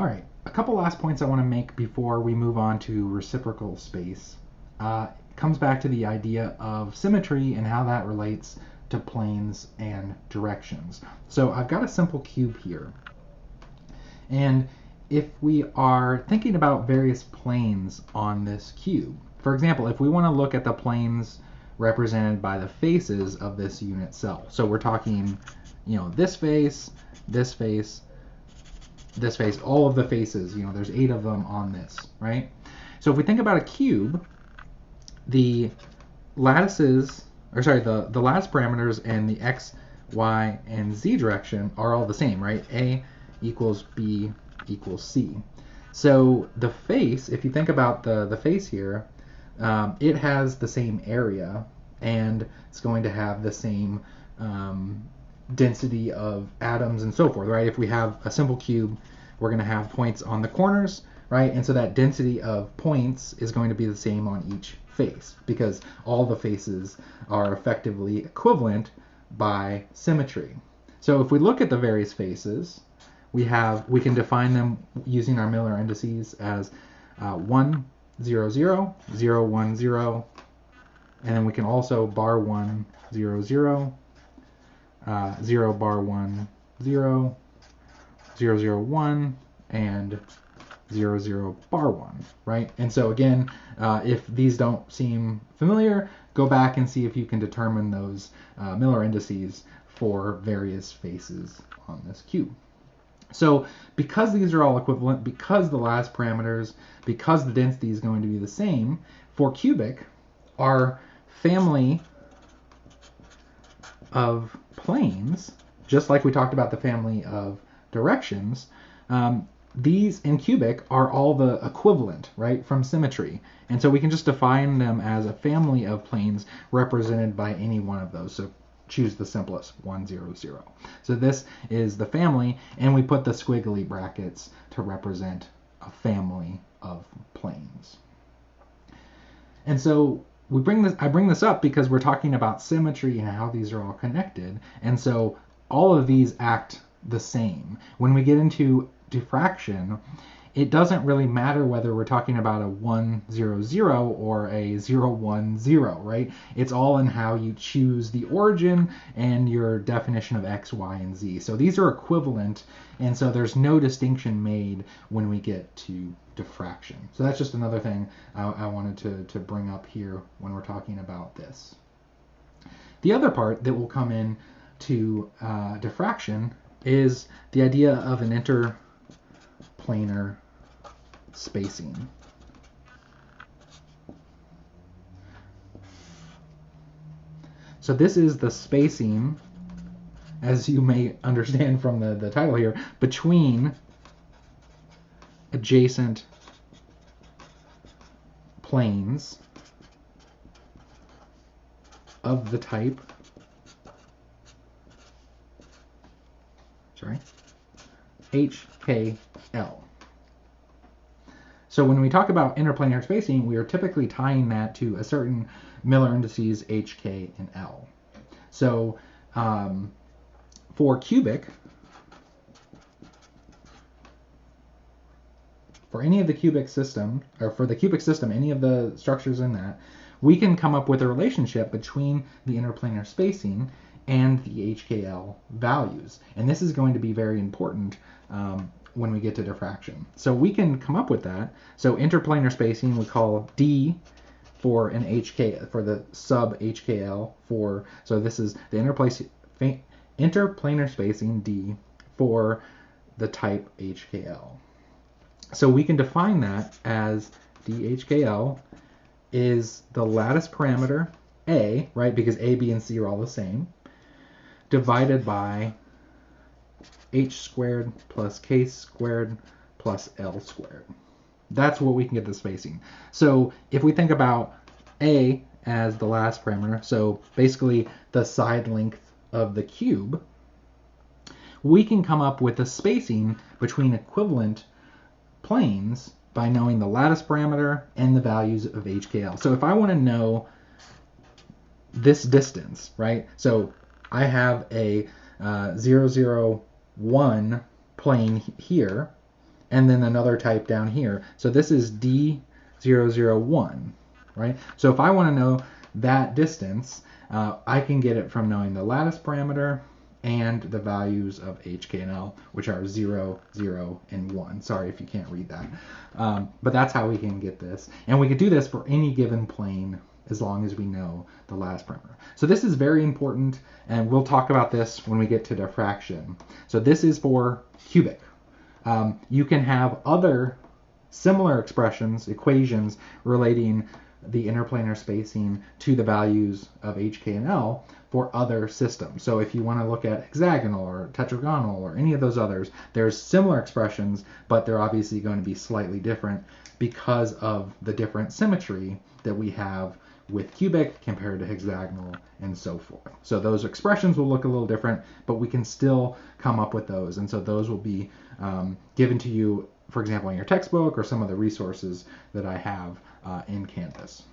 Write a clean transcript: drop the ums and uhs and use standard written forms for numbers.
All right, a couple last points I want to make before we move on to reciprocal space. Comes back to the idea of symmetry and how that relates to planes and directions. So I've got a simple cube here. And if we are thinking about various planes on this cube, for example, if we want to look at the planes represented by the faces of this unit cell. So we're talking, this face, this face, this face, all of the faces, there's 8 of them on this, right? So if we think about a cube, the lattices, the lattice parameters and the x, y, and z direction are all the same, right? A equals B equals C. So the face, if you think about the face here, it has the same area and it's going to have the same density of atoms and so forth, right? If we have a simple cube, we're going to have points on the corners, right? And so that density of points is going to be the same on each face because all the faces are effectively equivalent by symmetry. So if we look at the various faces, we can define them using our Miller indices as 1, 0, 0, 0, 1, 0, and then we can also bar 1, 0, 0, 0 bar 1, 0, 0, 0, 1, and 0, 0 bar 1, right? And so again, if these don't seem familiar, go back and see if you can determine those Miller indices for various faces on this cube. So because these are all equivalent, because the lattice parameters, because the density is going to be the same, for cubic, our family of planes, just like we talked about the family of directions, these in cubic are all the equivalent, right, from symmetry. And so we can just define them as a family of planes represented by any one of those. So choose the simplest, 1, 0, 0. So this is the family, and we put the squiggly brackets to represent a family of planes. And so I bring this up because we're talking about symmetry and how these are all connected. And so all of these act the same. When we get into diffraction, it doesn't really matter whether we're talking about a 1, 0, 0 or a 0, 1, 0, right? It's all in how you choose the origin and your definition of x, y, and z. So these are equivalent, and so there's no distinction made when we get to diffraction. So that's just another thing I wanted to bring up here when we're talking about this. The other part that will come in to diffraction is the idea of an interplanar spacing. So this is the spacing, as you may understand from the title here, between adjacent planes of the type HKL. So when we talk about interplanar spacing, we are typically tying that to a certain Miller indices HK and L. So for cubic, for any of the cubic system, or for the cubic system, any of the structures in that, we can come up with a relationship between the interplanar spacing and the HKL values. And this is going to be very important when we get to diffraction. So we can come up with that. So interplanar spacing we call D for an HK, for the sub HKL, so this is the interplanar spacing D for the type HKL. So we can define that as DHKL is the lattice parameter A, right, because A, B, and C are all the same, divided by h squared plus k squared plus L squared. That's what we can get the spacing. So if we think about A as the lattice parameter, so basically the side length of the cube, we can come up with the spacing between equivalent planes by knowing the lattice parameter and the values of HKL. So if I want to know this distance, right? So I have a 0, 0, 1 plane here, and then another type down here. So this is D001, right? So if I want to know that distance, I can get it from knowing the lattice parameter and the values of h, k, and l, which are 0, 0, and 1. Sorry if you can't read that. But that's how we can get this. And we could do this for any given plane as long as we know the lattice parameter. So this is very important, and we'll talk about this when we get to diffraction. So this is for cubic. You can have other similar expressions, equations, relating the interplanar spacing to the values of h, k, and l for other systems. So if you want to look at hexagonal or tetragonal or any of those others, there's similar expressions, but they're obviously going to be slightly different because of the different symmetry that we have with cubic compared to hexagonal and so forth. So those expressions will look a little different, but we can still come up with those. And so those will be given to you, for example, in your textbook or some of the resources that I have in Canvas.